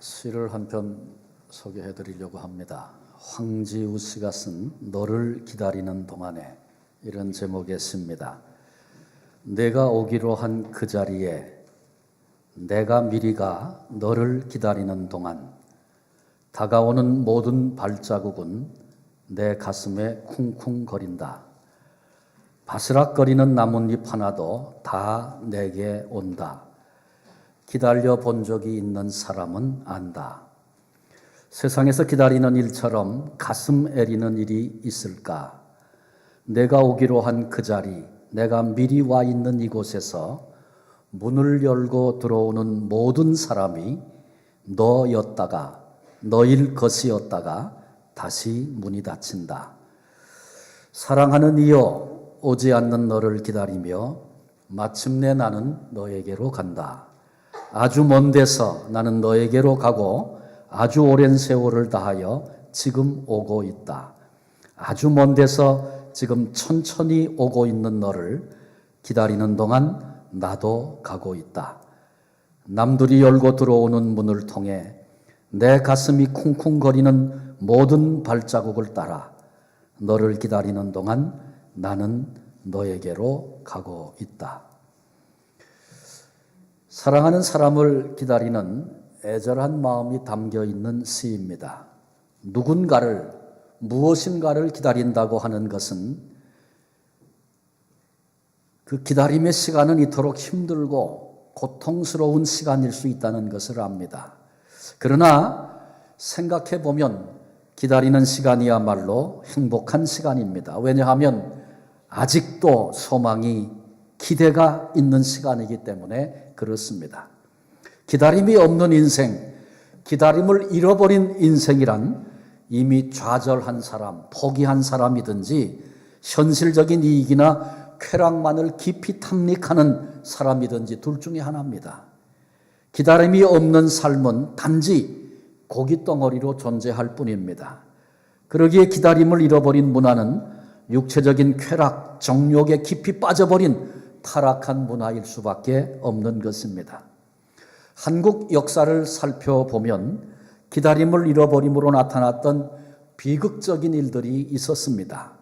시를 한 편 소개해 드리려고 합니다. 황지우 씨가 쓴 너를 기다리는 동안에, 이런 제목의 시입니다. 내가 오기로 한 그 자리에 내가 미리 가 너를 기다리는 동안 다가오는 모든 발자국은 내 가슴에 쿵쿵거린다. 바스락거리는 나뭇잎 하나도 다 내게 온다. 기다려 본 적이 있는 사람은 안다. 세상에서 기다리는 일처럼 가슴 애리는 일이 있을까? 내가 오기로 한 그 자리, 내가 미리 와 있는 이곳에서 문을 열고 들어오는 모든 사람이 너였다가, 너일 것이었다가 다시 문이 닫힌다. 사랑하는 이여, 오지 않는 너를 기다리며 마침내 나는 너에게로 간다. 아주 먼 데서 나는 너에게로 가고 아주 오랜 세월을 다하여 지금 오고 있다. 아주 먼 데서 지금 천천히 오고 있는 너를 기다리는 동안 나도 가고 있다. 남들이 열고 들어오는 문을 통해 내 가슴이 쿵쿵거리는 모든 발자국을 따라 너를 기다리는 동안 나는 너에게로 가고 있다. 사랑하는 사람을 기다리는 애절한 마음이 담겨 있는 시입니다. 누군가를, 무엇인가를 기다린다고 하는 것은 그 기다림의 시간은 이토록 힘들고 고통스러운 시간일 수 있다는 것을 압니다. 그러나 생각해 보면 기다리는 시간이야말로 행복한 시간입니다. 왜냐하면 아직도 소망이, 기대가 있는 시간이기 때문에 그렇습니다. 기다림이 없는 인생, 기다림을 잃어버린 인생이란 이미 좌절한 사람, 포기한 사람이든지 현실적인 이익이나 쾌락만을 깊이 탐닉하는 사람이든지 둘 중에 하나입니다. 기다림이 없는 삶은 단지 고깃덩어리로 존재할 뿐입니다. 그러기에 기다림을 잃어버린 문화는 육체적인 쾌락, 정욕에 깊이 빠져버린 타락한 문화일 수밖에 없는 것입니다. 한국 역사를 살펴보면 기다림을 잃어버림으로 나타났던 비극적인 일들이 있었습니다.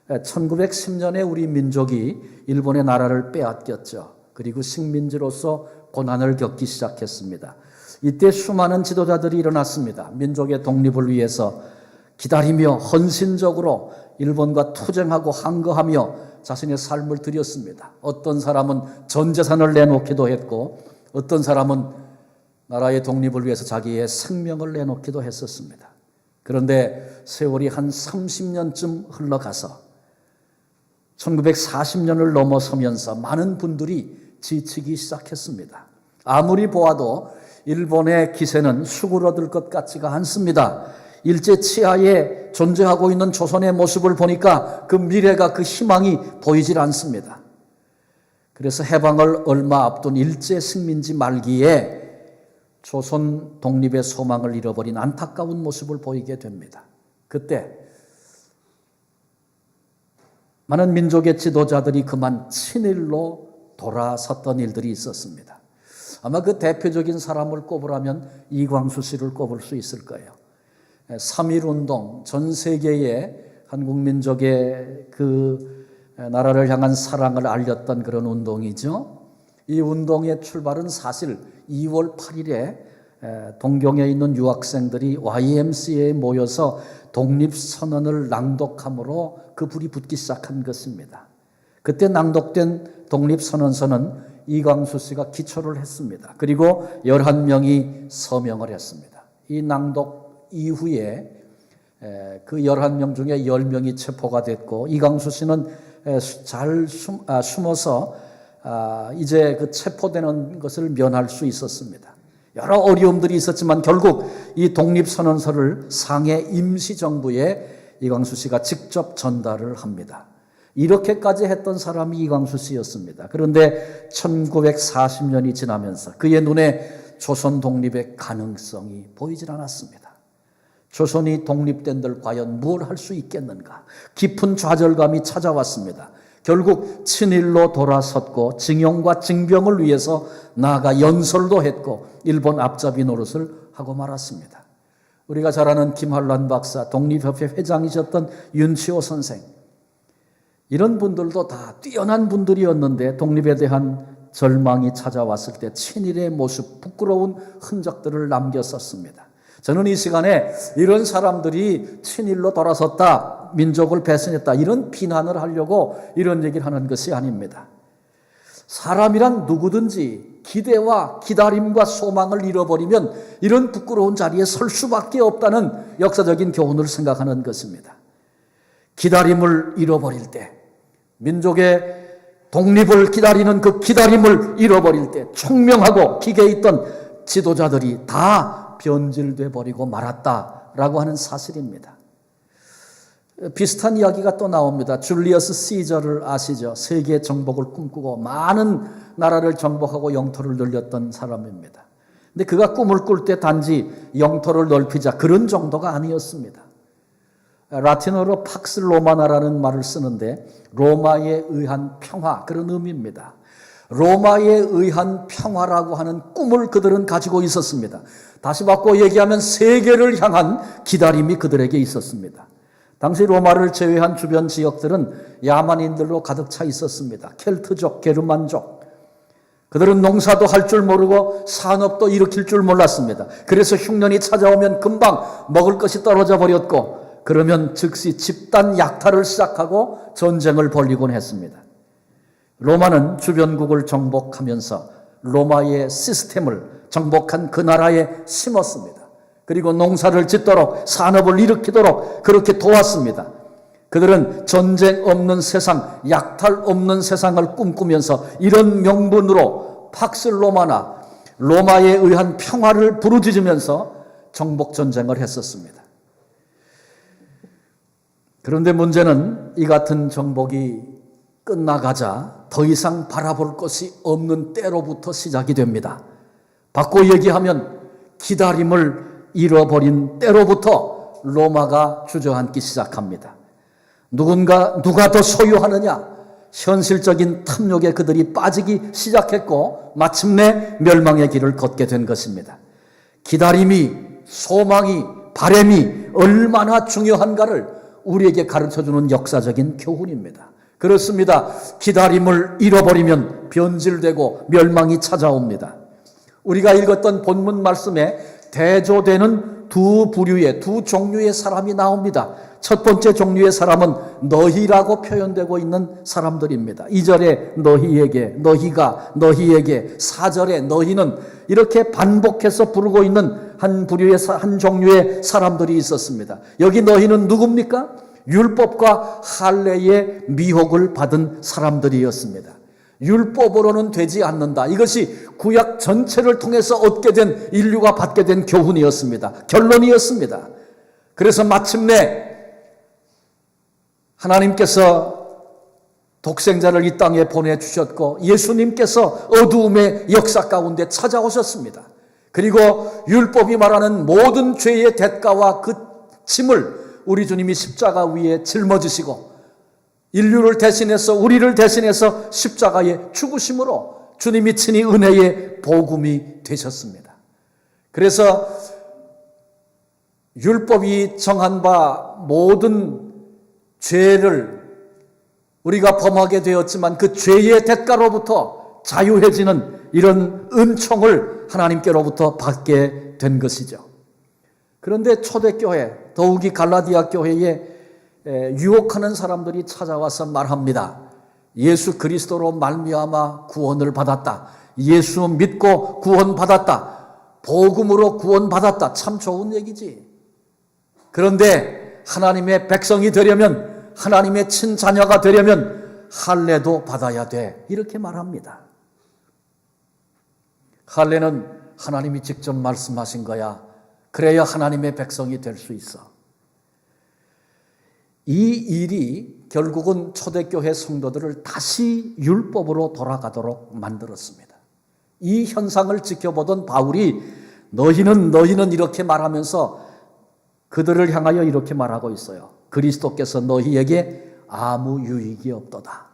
1910년에 우리 민족이 일본의 나라를 빼앗겼죠. 그리고 식민지로서 고난을 겪기 시작했습니다. 이때 수많은 지도자들이 일어났습니다. 민족의 독립을 위해서 기다리며 헌신적으로 일본과 투쟁하고 항거하며 자신의 삶을 드렸습니다. 어떤 사람은 전 재산을 내놓기도 했고 어떤 사람은 나라의 독립을 위해서 자기의 생명을 내놓기도 했었습니다. 그런데 세월이 한 30년쯤 흘러가서 1940년을 넘어서면서 많은 분들이 지치기 시작했습니다. 아무리 보아도 일본의 기세는 수그러들 것 같지가 않습니다. 일제 치하에 존재하고 있는 조선의 모습을 보니까 그 미래가, 그 희망이 보이질 않습니다. 그래서 해방을 얼마 앞둔 일제 식민지 말기에 조선 독립의 소망을 잃어버린 안타까운 모습을 보이게 됩니다. 그때 많은 민족의 지도자들이 그만 친일로 돌아섰던 일들이 있었습니다. 아마 그 대표적인 사람을 꼽으라면 이광수 씨를 꼽을 수 있을 거예요. 3.1운동, 전 세계의 한국 민족의 그 나라를 향한 사랑을 알렸던 그런 운동이죠. 이 운동의 출발은 사실 2월 8일에 동경에 있는 유학생들이 YMCA에 모여서 독립선언을 낭독함으로 그 불이 붙기 시작한 것입니다. 그때 낭독된 독립선언서는 이광수 씨가 기초를 했습니다. 그리고 11명이 서명을 했습니다. 이 낭독 이후에 그 11명 중에 10명이 체포가 됐고 이광수 씨는 잘 숨어서 이제 그 체포되는 것을 면할 수 있었습니다. 여러 어려움들이 있었지만 결국 이 독립선언서를 상해 임시정부에 이광수 씨가 직접 전달을 합니다. 이렇게까지 했던 사람이 이광수 씨였습니다. 그런데 1940년이 지나면서 그의 눈에 조선 독립의 가능성이 보이질 않았습니다. 조선이 독립된들 과연 뭘 할 수 있겠는가? 깊은 좌절감이 찾아왔습니다. 결국 친일로 돌아섰고 징용과 징병을 위해서 나아가 연설도 했고 일본 앞잡이 노릇을 하고 말았습니다. 우리가 잘 아는 김한란 박사, 독립협회 회장이셨던 윤치호 선생, 이런 분들도 다 뛰어난 분들이었는데 독립에 대한 절망이 찾아왔을 때 친일의 모습, 부끄러운 흔적들을 남겼었습니다. 저는 이 시간에 이런 사람들이 친일로 돌아섰다, 민족을 배신했다, 이런 비난을 하려고 이런 얘기를 하는 것이 아닙니다. 사람이란 누구든지 기대와 기다림과 소망을 잃어버리면 이런 부끄러운 자리에 설 수밖에 없다는 역사적인 교훈을 생각하는 것입니다. 기다림을 잃어버릴 때, 민족의 독립을 기다리는 그 기다림을 잃어버릴 때 총명하고 기계에 있던 지도자들이 다 변질돼 버리고 말았다라고 하는 사실입니다. 비슷한 이야기가 또 나옵니다. 줄리어스 시저를 아시죠? 세계 정복을 꿈꾸고 많은 나라를 정복하고 영토를 늘렸던 사람입니다. 근데 그가 꿈을 꿀 때 단지 영토를 넓히자 그런 정도가 아니었습니다. 라틴어로 팍스 로마나라는 말을 쓰는데 로마에 의한 평화, 그런 의미입니다. 로마에 의한 평화라고 하는 꿈을 그들은 가지고 있었습니다. 다시 바꿔 얘기하면 세계를 향한 기다림이 그들에게 있었습니다. 당시 로마를 제외한 주변 지역들은 야만인들로 가득 차 있었습니다. 켈트족, 게르만족. 그들은 농사도 할 줄 모르고 산업도 일으킬 줄 몰랐습니다. 그래서 흉년이 찾아오면 금방 먹을 것이 떨어져 버렸고, 그러면 즉시 집단 약탈을 시작하고 전쟁을 벌이곤 했습니다. 로마는 주변국을 정복하면서 로마의 시스템을 정복한 그 나라에 심었습니다. 그리고 농사를 짓도록, 산업을 일으키도록 그렇게 도왔습니다. 그들은 전쟁 없는 세상, 약탈 없는 세상을 꿈꾸면서 이런 명분으로 팍스 로마나 로마에 의한 평화를 부르짖으면서 정복 전쟁을 했었습니다. 그런데 문제는 이 같은 정복이 끝나가자 더 이상 바라볼 것이 없는 때로부터 시작이 됩니다. 바꿔 얘기하면 기다림을 잃어버린 때로부터 로마가 주저앉기 시작합니다. 누가 더 소유하느냐? 현실적인 탐욕에 그들이 빠지기 시작했고 마침내 멸망의 길을 걷게 된 것입니다. 기다림이, 소망이, 바람이 얼마나 중요한가를 우리에게 가르쳐주는 역사적인 교훈입니다. 그렇습니다. 기다림을 잃어버리면 변질되고 멸망이 찾아옵니다. 우리가 읽었던 본문 말씀에 대조되는 두 부류의, 두 종류의 사람이 나옵니다. 첫 번째 종류의 사람은 너희라고 표현되고 있는 사람들입니다. 2절에 너희에게, 너희가, 너희에게, 4절에 너희는, 이렇게 반복해서 부르고 있는 한 부류의, 한 종류의 사람들이 있었습니다. 여기 너희는 누굽니까? 율법과 할례의 미혹을 받은 사람들이었습니다. 율법으로는 되지 않는다. 이것이 구약 전체를 통해서 얻게 된, 인류가 받게 된 교훈이었습니다. 결론이었습니다. 그래서 마침내 하나님께서 독생자를 이 땅에 보내주셨고 예수님께서 어두움의 역사 가운데 찾아오셨습니다. 그리고 율법이 말하는 모든 죄의 대가와 그 짐을 우리 주님이 십자가 위에 짊어지시고 인류를 대신해서, 우리를 대신해서 십자가에 죽으심으로 주님이 친히 은혜의 복음이 되셨습니다. 그래서 율법이 정한 바 모든 죄를 우리가 범하게 되었지만 그 죄의 대가로부터 자유해지는 이런 은총을 하나님께로부터 받게 된 것이죠. 그런데 초대교회, 더욱이 갈라디아 교회에 유혹하는 사람들이 찾아와서 말합니다. 예수 그리스도로 말미암아 구원을 받았다. 예수 믿고 구원받았다. 복음으로 구원받았다. 참 좋은 얘기지. 그런데 하나님의 백성이 되려면, 하나님의 친자녀가 되려면 할례도 받아야 돼. 이렇게 말합니다. 할례는 하나님이 직접 말씀하신 거야. 그래야 하나님의 백성이 될 수 있어. 이 일이 결국은 초대교회 성도들을 다시 율법으로 돌아가도록 만들었습니다. 이 현상을 지켜보던 바울이 너희는 이렇게 말하면서 그들을 향하여 이렇게 말하고 있어요. 그리스도께서 너희에게 아무 유익이 없도다.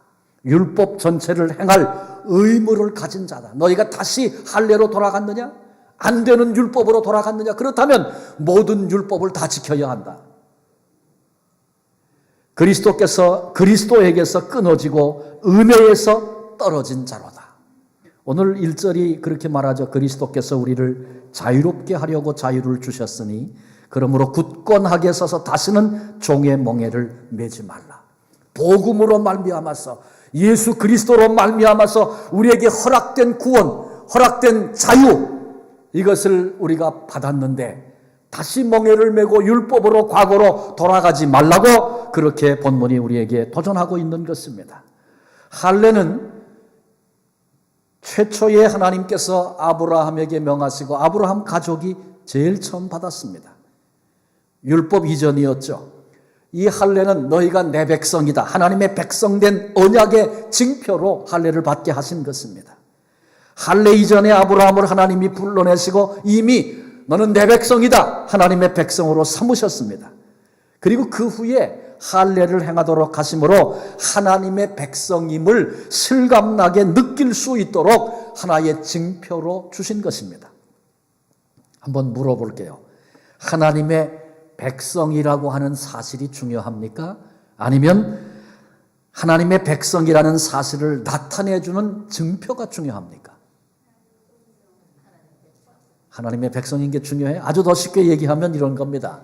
율법 전체를 행할 의무를 가진 자다. 너희가 다시 할례로 돌아갔느냐? 안 되는 율법으로 돌아갔느냐? 그렇다면 모든 율법을 다 지켜야 한다. 그리스도에게서 끊어지고 은혜에서 떨어진 자로다. 오늘 1절이 그렇게 말하죠. 그리스도께서 우리를 자유롭게 하려고 자유를 주셨으니 그러므로 굳건하게 서서 다시는 종의 멍에를 매지 말라. 복음으로 말미암아서 예수 그리스도로 말미암아서 우리에게 허락된 구원, 허락된 자유, 이것을 우리가 받았는데 다시 멍에를 메고 율법으로 과거로 돌아가지 말라고 그렇게 본문이 우리에게 도전하고 있는 것입니다. 할례는 최초에 하나님께서 아브라함에게 명하시고 아브라함 가족이 제일 처음 받았습니다. 율법 이전이었죠. 이 할례는 너희가 내 백성이다. 하나님의 백성된 언약의 징표로 할례를 받게 하신 것입니다. 할례 이전에 아브라함을 하나님이 불러내시고 이미 너는 내 백성이다. 하나님의 백성으로 삼으셨습니다. 그리고 그 후에 할례를 행하도록 하심으로 하나님의 백성임을 실감나게 느낄 수 있도록 하나의 징표로 주신 것입니다. 한번 물어볼게요. 하나님의 백성이라고 하는 사실이 중요합니까? 아니면 하나님의 백성이라는 사실을 나타내주는 증표가 중요합니까? 하나님의 백성인 게 중요해요? 아주 더 쉽게 얘기하면 이런 겁니다.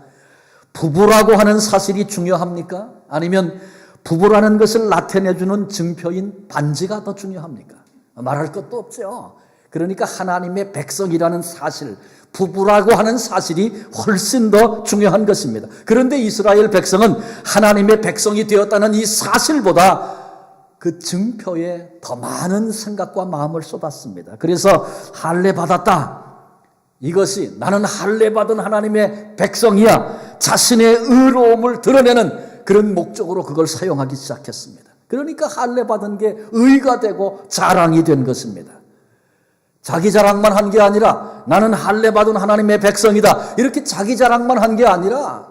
부부라고 하는 사실이 중요합니까? 아니면 부부라는 것을 나타내주는 증표인 반지가 더 중요합니까? 말할 것도 없죠. 그러니까 하나님의 백성이라는 사실, 부부라고 하는 사실이 훨씬 더 중요한 것입니다. 그런데 이스라엘 백성은 하나님의 백성이 되었다는 이 사실보다 그 증표에 더 많은 생각과 마음을 쏟았습니다. 그래서 할례 받았다. 이것이 나는 할례 받은 하나님의 백성이야. 자신의 의로움을 드러내는 그런 목적으로 그걸 사용하기 시작했습니다. 그러니까 할례 받은 게 의가 되고 자랑이 된 것입니다. 자기 자랑만 한 게 아니라 나는 할례 받은 하나님의 백성이다. 이렇게 자기 자랑만 한 게 아니라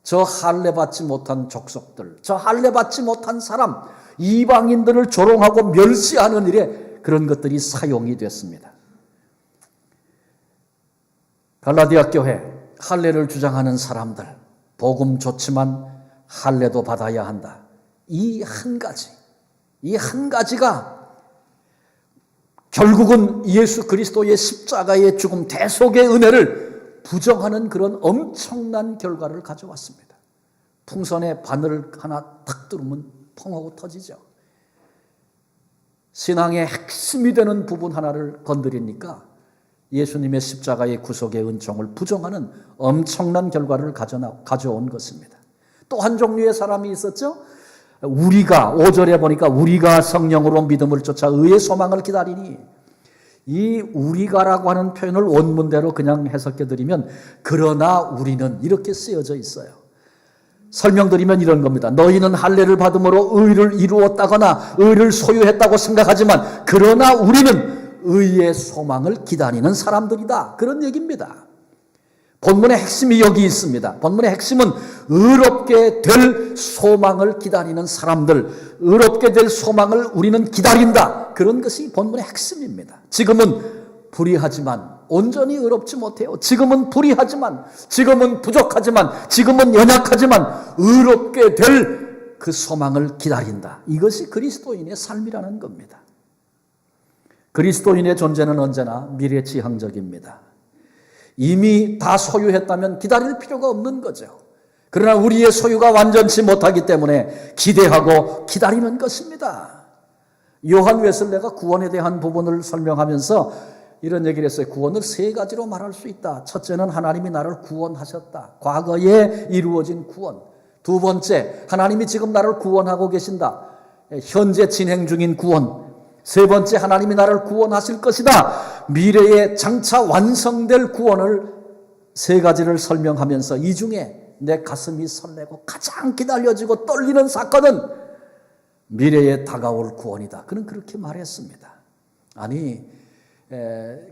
저 할례 받지 못한 족속들, 저 할례 받지 못한 사람, 이방인들을 조롱하고 멸시하는 일에 그런 것들이 사용이 됐습니다. 갈라디아 교회 할례를 주장하는 사람들, 복음 좋지만 할례도 받아야 한다. 이 한 가지가 결국은 예수 그리스도의 십자가의 죽음, 대속의 은혜를 부정하는 그런 엄청난 결과를 가져왔습니다. 풍선에 바늘 하나 탁 뚫으면 펑하고 터지죠. 신앙의 핵심이 되는 부분 하나를 건드리니까 예수님의 십자가의 구속의 은총을 부정하는 엄청난 결과를 가져온 것입니다. 또 한 종류의 사람이 있었죠. 우리가 5절에 보니까 우리가 성령으로 믿음을 쫓아 의의 소망을 기다리니, 이 우리가라고 하는 표현을 원문대로 그냥 해석해드리면 그러나 우리는 이렇게 쓰여져 있어요. 설명드리면 이런 겁니다. 너희는 할례를 받음으로 의를 이루었다거나 의를 소유했다고 생각하지만 그러나 우리는 의의 소망을 기다리는 사람들이다. 그런 얘기입니다. 본문의 핵심이 여기 있습니다. 본문의 핵심은 의롭게 될 소망을 기다리는 사람들, 의롭게 될 소망을 우리는 기다린다. 그런 것이 본문의 핵심입니다. 지금은 불의하지만 온전히 의롭지 못해요. 지금은 불의하지만, 지금은 부족하지만, 지금은 연약하지만 의롭게 될 그 소망을 기다린다. 이것이 그리스도인의 삶이라는 겁니다. 그리스도인의 존재는 언제나 미래지향적입니다. 이미 다 소유했다면 기다릴 필요가 없는 거죠. 그러나 우리의 소유가 완전치 못하기 때문에 기대하고 기다리는 것입니다. 요한 웨슬레가 구원에 대한 부분을 설명하면서 이런 얘기를 했어요. 구원을 세 가지로 말할 수 있다. 첫째는 하나님이 나를 구원하셨다. 과거에 이루어진 구원. 두 번째, 하나님이 지금 나를 구원하고 계신다. 현재 진행 중인 구원. 세 번째, 하나님이 나를 구원하실 것이다. 미래에 장차 완성될 구원을 세 가지를 설명하면서 이 중에 내 가슴이 설레고 가장 기다려지고 떨리는 사건은 미래에 다가올 구원이다. 그는 그렇게 말했습니다. 아니,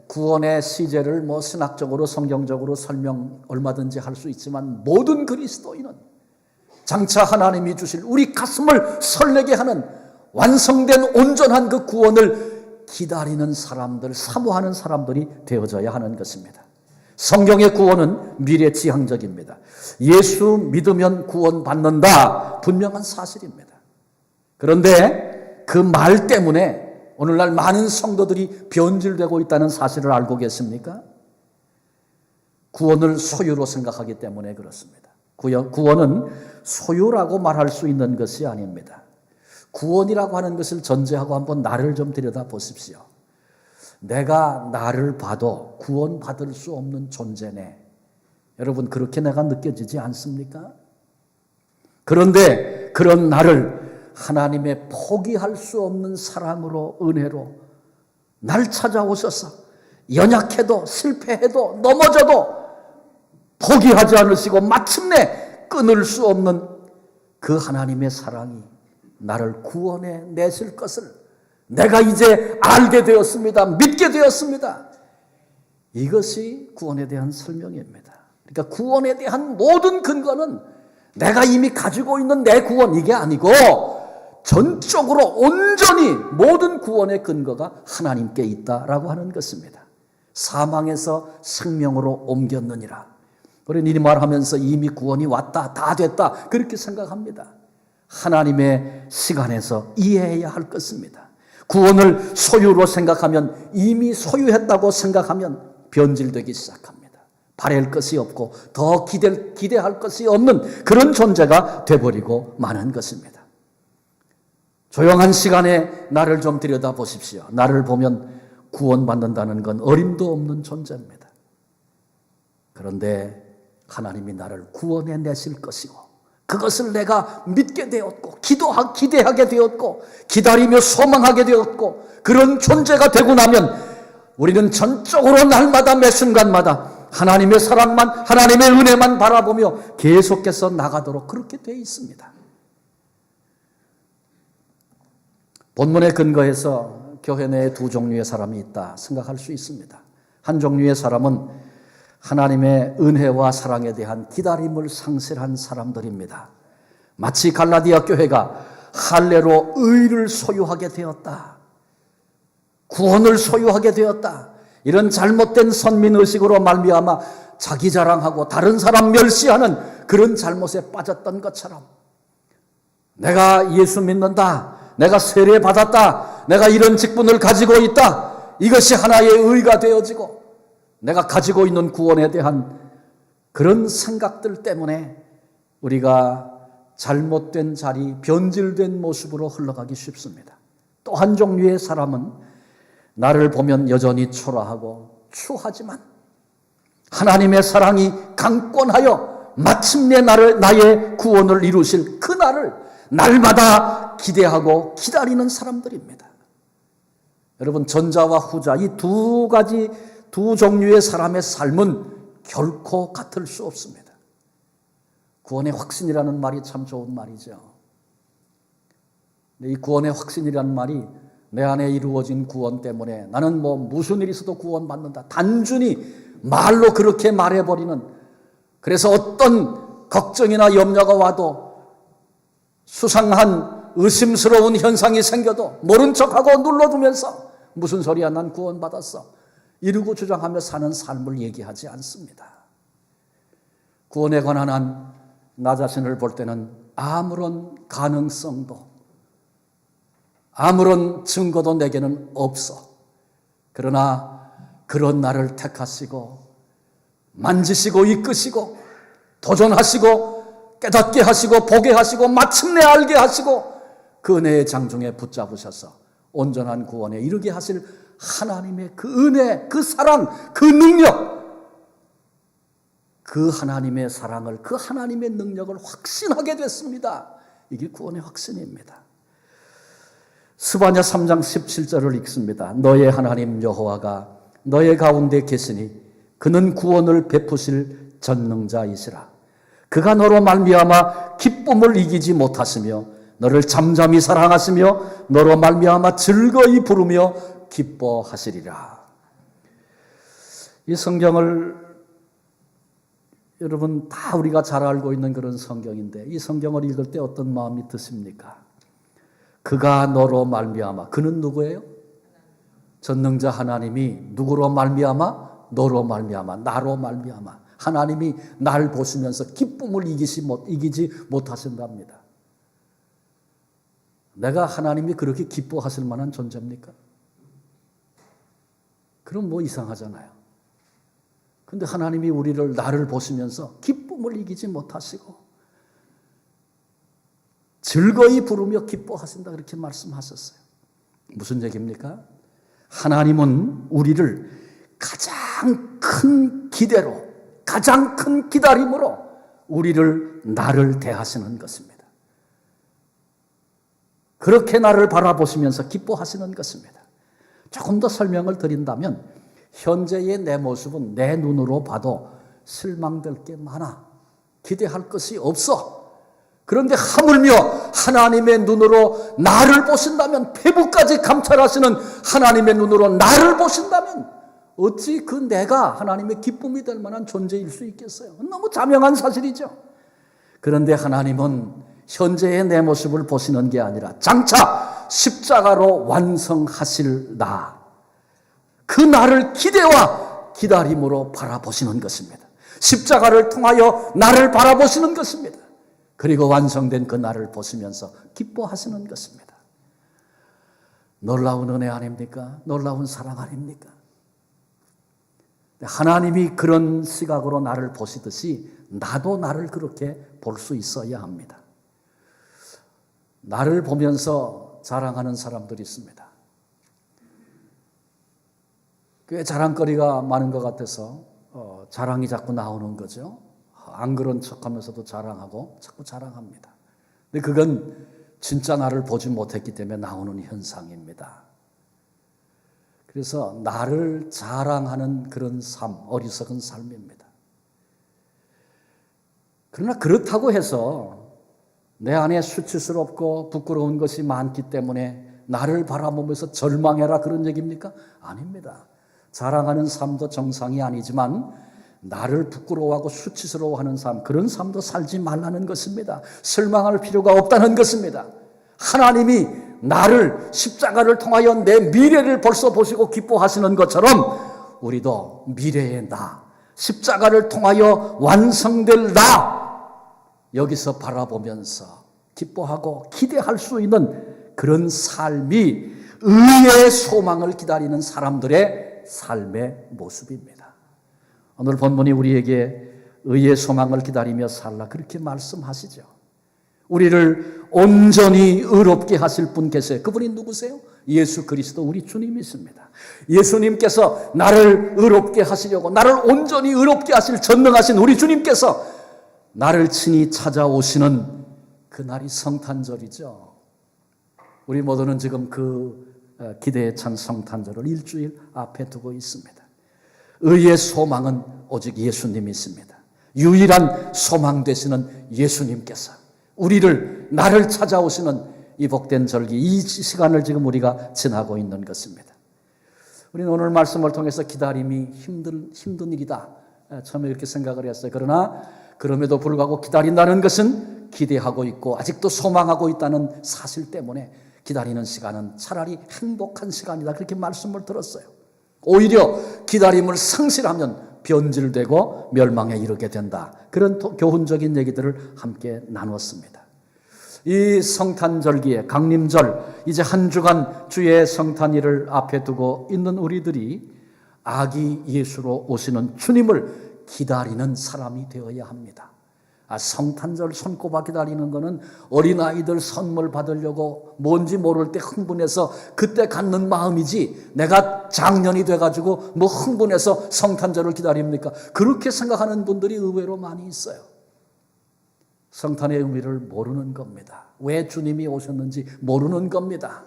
구원의 시제를 뭐 신학적으로 성경적으로 설명 얼마든지 할 수 있지만 모든 그리스도인은 장차 하나님이 주실 우리 가슴을 설레게 하는 완성된 온전한 그 구원을 기다리는 사람들, 사모하는 사람들이 되어져야 하는 것입니다. 성경의 구원은 미래지향적입니다. 예수 믿으면 구원받는다, 분명한 사실입니다. 그런데 그 말 때문에 오늘날 많은 성도들이 변질되고 있다는 사실을 알고 계십니까? 구원을 소유로 생각하기 때문에 그렇습니다. 구원은 소유라고 말할 수 있는 것이 아닙니다. 구원이라고 하는 것을 전제하고 한번 나를 좀 들여다보십시오. 내가 나를 봐도 구원받을 수 없는 존재네. 여러분, 그렇게 내가 느껴지지 않습니까? 그런데 그런 나를 하나님의 포기할 수 없는 사랑으로, 은혜로 날 찾아오셔서 연약해도 실패해도 넘어져도 포기하지 않으시고 마침내 끊을 수 없는 그 하나님의 사랑이 나를 구원해 내실 것을 내가 이제 알게 되었습니다. 믿게 되었습니다. 이것이 구원에 대한 설명입니다. 그러니까 구원에 대한 모든 근거는 내가 이미 가지고 있는 내 구원, 이게 아니고 전적으로 온전히 모든 구원의 근거가 하나님께 있다라고 하는 것입니다. 사망에서 생명으로 옮겼느니라. 우리는 이 말하면서 이미 구원이 왔다, 다 됐다, 그렇게 생각합니다. 하나님의 시간에서 이해해야 할 것입니다. 구원을 소유로 생각하면, 이미 소유했다고 생각하면 변질되기 시작합니다. 바랄 것이 없고 더 기대할 것이 없는 그런 존재가 되어버리고 마는 것입니다. 조용한 시간에 나를 좀 들여다보십시오. 나를 보면 구원받는다는 건 어림도 없는 존재입니다. 그런데 하나님이 나를 구원해 내실 것이고, 그것을 내가 믿게 되었고, 기대하게 되었고, 기다리며 소망하게 되었고, 그런 존재가 되고 나면 우리는 전적으로 날마다 매 순간마다 하나님의 사랑만, 하나님의 은혜만 바라보며 계속해서 나가도록 그렇게 되어 있습니다. 본문에 근거해서 교회 내에 두 종류의 사람이 있다 생각할 수 있습니다. 한 종류의 사람은 하나님의 은혜와 사랑에 대한 기다림을 상실한 사람들입니다. 마치 갈라디아 교회가 할례로 의를 소유하게 되었다, 구원을 소유하게 되었다, 이런 잘못된 선민의식으로 말미암아 자기 자랑하고 다른 사람 멸시하는 그런 잘못에 빠졌던 것처럼, 내가 예수 믿는다, 내가 세례 받았다, 내가 이런 직분을 가지고 있다, 이것이 하나의 의가 되어지고 내가 가지고 있는 구원에 대한 그런 생각들 때문에 우리가 잘못된 자리, 변질된 모습으로 흘러가기 쉽습니다. 또 한 종류의 사람은 나를 보면 여전히 초라하고 추하지만 하나님의 사랑이 강권하여 마침내 나의 구원을 이루실 그 날을 날마다 기대하고 기다리는 사람들입니다. 여러분, 전자와 후자, 이 두 종류의 사람의 삶은 결코 같을 수 없습니다. 구원의 확신이라는 말이 참 좋은 말이죠. 이 구원의 확신이라는 말이 내 안에 이루어진 구원 때문에 나는 무슨 일이 있어도 구원받는다, 단순히 말로 그렇게 말해버리는, 그래서 어떤 걱정이나 염려가 와도 수상한 의심스러운 현상이 생겨도 모른 척하고 눌러두면서 무슨 소리야, 난 구원받았어, 이러고 주장하며 사는 삶을 얘기하지 않습니다. 구원에 관한 나 자신을 볼 때는 아무런 가능성도 아무런 증거도 내게는 없어. 그러나 그런 나를 택하시고 만지시고 이끄시고 도전하시고 깨닫게 하시고 보게 하시고 마침내 알게 하시고 그 은혜의 장중에 붙잡으셔서 온전한 구원에 이르게 하실 하나님의 그 은혜, 그 사랑, 그 능력, 그 하나님의 사랑을, 그 하나님의 능력을 확신하게 됐습니다. 이게 구원의 확신입니다. 스바냐 3장 17절을 읽습니다. 너의 하나님 여호와가 너의 가운데 계시니 그는 구원을 베푸실 전능자이시라. 그가 너로 말미암아 기쁨을 이기지 못하시며 너를 잠잠히 사랑하시며 너로 말미암아 즐거이 부르며 기뻐하시리라. 이 성경을 여러분 다 우리가 잘 알고 있는 그런 성경인데, 이 성경을 읽을 때 어떤 마음이 드십니까? 그가 너로 말미암아, 그는 누구예요? 전능자 하나님이 누구로 말미암아? 너로 말미암아, 나로 말미암아 하나님이 날 보시면서 기쁨을 이기지 못하신답니다. 내가 하나님이 그렇게 기뻐하실 만한 존재입니까? 그럼 뭐 이상하잖아요. 근데 하나님이 나를 보시면서 기쁨을 이기지 못하시고 즐거이 부르며 기뻐하신다 그렇게 말씀하셨어요. 무슨 얘기입니까? 하나님은 우리를 가장 큰 기대로, 가장 큰 기다림으로 나를 대하시는 것입니다. 그렇게 나를 바라보시면서 기뻐하시는 것입니다. 조금 더 설명을 드린다면 현재의 내 모습은 내 눈으로 봐도 실망될 게 많아. 기대할 것이 없어. 그런데 하물며 하나님의 눈으로 나를 보신다면, 배부까지 감찰하시는 하나님의 눈으로 나를 보신다면 어찌 그 내가 하나님의 기쁨이 될 만한 존재일 수 있겠어요? 너무 자명한 사실이죠. 그런데 하나님은 현재의 내 모습을 보시는 게 아니라 장차 십자가로 완성하실 그 나를 기대와 기다림으로 바라보시는 것입니다. 십자가를 통하여 나를 바라보시는 것입니다. 그리고 완성된 그 나를 보시면서 기뻐하시는 것입니다. 놀라운 은혜 아닙니까? 놀라운 사랑 아닙니까? 하나님이 그런 시각으로 나를 보시듯이 나도 나를 그렇게 볼 수 있어야 합니다. 나를 보면서 자랑하는 사람들이 있습니다. 꽤 자랑거리가 많은 것 같아서 자랑이 자꾸 나오는 거죠. 안 그런 척하면서도 자랑하고 자꾸 자랑합니다. 근데 그건 진짜 나를 보지 못했기 때문에 나오는 현상입니다. 그래서 나를 자랑하는 그런 삶, 어리석은 삶입니다. 그러나 그렇다고 해서 내 안에 수치스럽고 부끄러운 것이 많기 때문에 나를 바라보면서 절망해라 그런 얘기입니까? 아닙니다. 자랑하는 삶도 정상이 아니지만 나를 부끄러워하고 수치스러워하는 삶, 그런 삶도 살지 말라는 것입니다. 실망할 필요가 없다는 것입니다. 하나님이 나를 십자가를 통하여 내 미래를 벌써 보시고 기뻐하시는 것처럼 우리도 미래의 나, 십자가를 통하여 완성될 나, 여기서 바라보면서 기뻐하고 기대할 수 있는 그런 삶이 의의 소망을 기다리는 사람들의 삶의 모습입니다. 오늘 본문이 우리에게 의의 소망을 기다리며 살라 그렇게 말씀하시죠. 우리를 온전히 의롭게 하실 분 계세요. 그분이 누구세요? 예수 그리스도 우리 주님이십니다. 예수님께서 나를 의롭게 하시려고, 나를 온전히 의롭게 하실 전능하신 우리 주님께서 나를 친히 찾아오시는 그날이 성탄절이죠. 우리 모두는 지금 그 기대에 찬 성탄절을 일주일 앞에 두고 있습니다. 의의 소망은 오직 예수님이십니다. 유일한 소망 되시는 예수님께서 나를 찾아오시는 이 복된 절기, 이 시간을 지금 우리가 지나고 있는 것입니다. 우리는 오늘 말씀을 통해서 기다림이 힘든 일이다, 처음에 이렇게 생각을 했어요. 그러나 그럼에도 불구하고 기다린다는 것은 기대하고 있고 아직도 소망하고 있다는 사실 때문에 기다리는 시간은 차라리 행복한 시간이다, 그렇게 말씀을 들었어요. 오히려 기다림을 상실하면 변질되고 멸망에 이르게 된다, 그런 교훈적인 얘기들을 함께 나눴습니다. 이 성탄절기에 강림절, 이제 한 주간 주의 성탄일을 앞에 두고 있는 우리들이 아기 예수로 오시는 주님을 기다리는 사람이 되어야 합니다. 성탄절 손꼽아 기다리는 거는 어린아이들 선물 받으려고 뭔지 모를 때 흥분해서 그때 갖는 마음이지, 내가 장년이 돼가지고 뭐 흥분해서 성탄절을 기다립니까? 그렇게 생각하는 분들이 의외로 많이 있어요. 성탄의 의미를 모르는 겁니다. 왜 주님이 오셨는지 모르는 겁니다.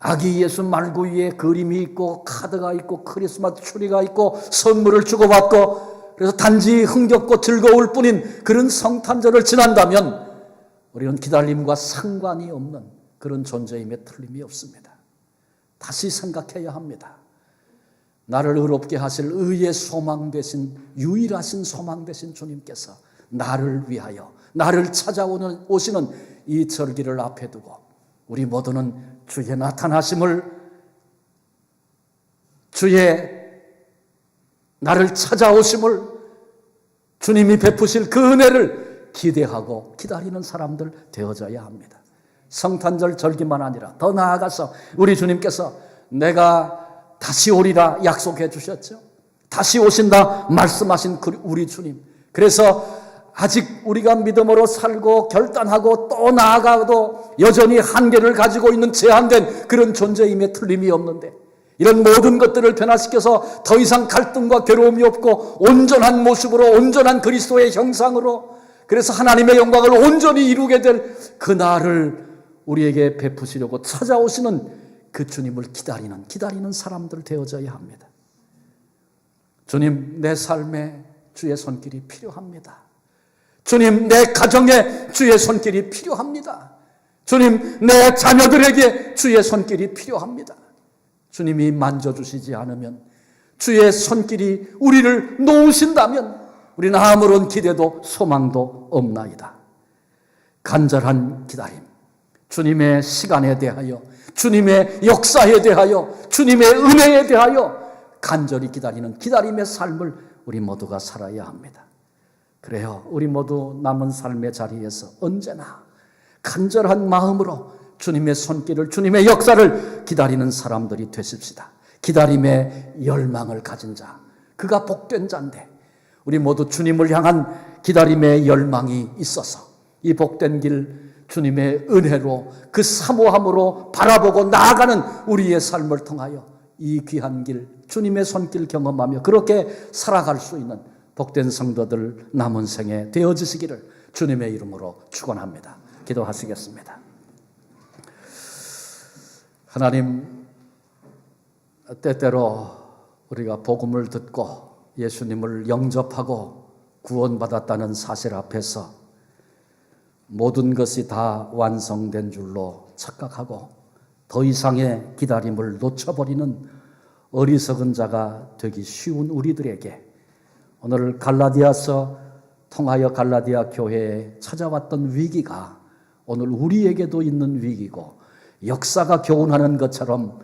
아기 예수 말구 위에 그림이 있고 카드가 있고 크리스마스 추리가 있고 선물을 주고받고, 그래서 단지 흥겹고 즐거울 뿐인 그런 성탄절을 지난다면 우리는 기다림과 상관이 없는 그런 존재임에 틀림이 없습니다. 다시 생각해야 합니다. 나를 의롭게 하실 의의 소망 되신, 유일하신 소망 되신 주님께서 나를 위하여, 나를 찾아오시는 이 절기를 앞에 두고 우리 모두는 주의 나타나심을 주의 나를 찾아오심을, 주님이 베푸실 그 은혜를 기대하고 기다리는 사람들 되어져야 합니다. 성탄절 절기만 아니라 더 나아가서 우리 주님께서 내가 다시 오리라 약속해 주셨죠. 다시 오신다 말씀하신 우리 주님. 그래서 아직 우리가 믿음으로 살고 결단하고 또 나아가도 여전히 한계를 가지고 있는 제한된 그런 존재임에 틀림이 없는데, 이런 모든 것들을 변화시켜서 더 이상 갈등과 괴로움이 없고 온전한 모습으로, 온전한 그리스도의 형상으로, 그래서 하나님의 영광을 온전히 이루게 될 그날을 우리에게 베푸시려고 찾아오시는 그 주님을 기다리는 사람들 되어져야 합니다. 주님, 내 삶에 주의 손길이 필요합니다. 주님, 내 가정에 주의 손길이 필요합니다. 주님, 내 자녀들에게 주의 손길이 필요합니다. 주님이 만져주시지 않으면, 주의 손길이 우리를 놓으신다면 우리는 아무런 기대도 소망도 없나이다. 간절한 기다림, 주님의 시간에 대하여, 주님의 역사에 대하여, 주님의 은혜에 대하여 간절히 기다리는 기다림의 삶을 우리 모두가 살아야 합니다. 그래요, 우리 모두 남은 삶의 자리에서 언제나 간절한 마음으로 주님의 손길을, 주님의 역사를 기다리는 사람들이 되십시다. 기다림의 열망을 가진 자, 그가 복된 자인데, 우리 모두 주님을 향한 기다림의 열망이 있어서 이 복된 길, 주님의 은혜로, 그 사모함으로 바라보고 나아가는 우리의 삶을 통하여 이 귀한 길, 주님의 손길 경험하며 그렇게 살아갈 수 있는 복된 성도들 남은 생에 되어지시기를 주님의 이름으로 축원합니다. 기도하시겠습니다. 하나님, 때때로 우리가 복음을 듣고 예수님을 영접하고 구원받았다는 사실 앞에서 모든 것이 다 완성된 줄로 착각하고 더 이상의 기다림을 놓쳐버리는 어리석은 자가 되기 쉬운 우리들에게 오늘 갈라디아서 통하여 갈라디아 교회에 찾아왔던 위기가 오늘 우리에게도 있는 위기고, 역사가 교훈하는 것처럼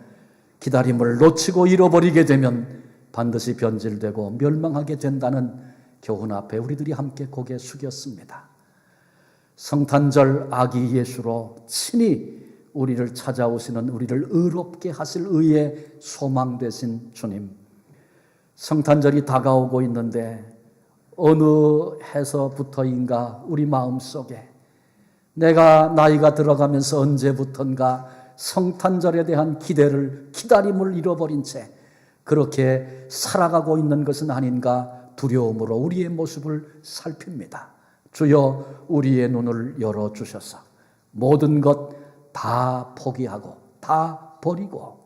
기다림을 놓치고 잃어버리게 되면 반드시 변질되고 멸망하게 된다는 교훈 앞에 우리들이 함께 고개 숙였습니다. 성탄절 아기 예수로 친히 우리를 찾아오시는, 우리를 의롭게 하실 의의 소망 되신 주님, 성탄절이 다가오고 있는데 어느 해서부터인가 우리 마음속에 내가 나이가 들어가면서 언제부턴가 성탄절에 대한 기다림을 잃어버린 채 그렇게 살아가고 있는 것은 아닌가 두려움으로 우리의 모습을 살핍니다. 주여, 우리의 눈을 열어주셔서 모든 것 다 포기하고 다 버리고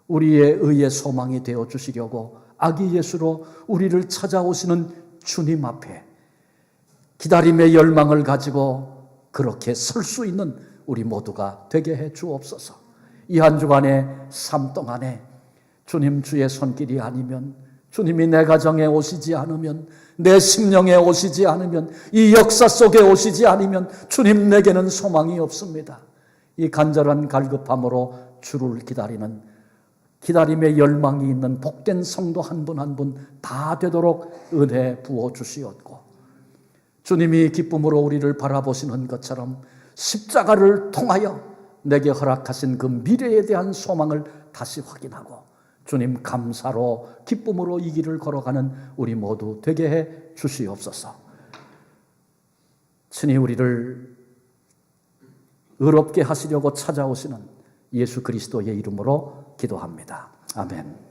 우리의 의의 소망이 되어주시려고 아기 예수로 우리를 찾아오시는 주님 앞에 기다림의 열망을 가지고 그렇게 설 수 있는 우리 모두가 되게 해 주옵소서. 이 한 주간의 삶 동안에 주님 주의 손길이 아니면, 주님이 내 가정에 오시지 않으면, 내 심령에 오시지 않으면, 이 역사 속에 오시지 않으면 주님, 내게는 소망이 없습니다. 이 간절한 갈급함으로 주를 기다리는, 기다림의 열망이 있는 복된 성도 한 분 한 분 다 되도록 은혜 부어 주시옵고, 주님이 기쁨으로 우리를 바라보시는 것처럼 십자가를 통하여 내게 허락하신 그 미래에 대한 소망을 다시 확인하고 주님 감사로 기쁨으로 이 길을 걸어가는 우리 모두 되게 해 주시옵소서. 친히 우리를 의롭게 하시려고 찾아오시는 예수 그리스도의 이름으로 기도합니다. 아멘.